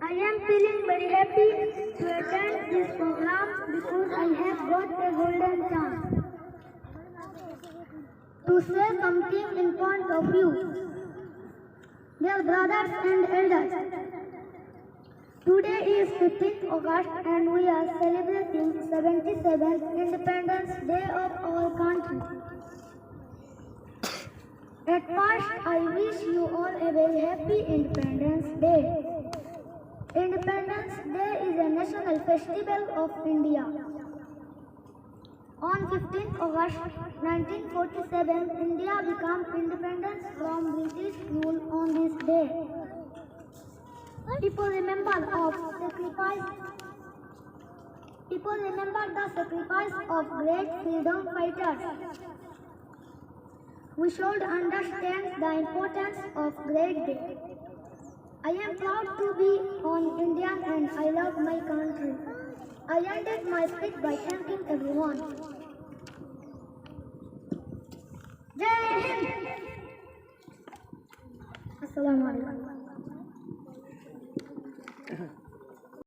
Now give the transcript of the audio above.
I am feeling very happy to attend this program because I have got a golden chance to say something in front of you. Dear brothers and elders, today is 15th August and we are celebrating 77th Independence Day of our country. At first, I wish you all a very happy Independence Day. Independence Day is a national festival of India. On 15th August 1947, India became independent from British rule on this day. People remember the sacrifice of great freedom fighters. We should understand the importance of great day. I am proud to be an Indian and I love my country. I ended my speech by thanking everyone. Jai Hind! Assalamu alaikum.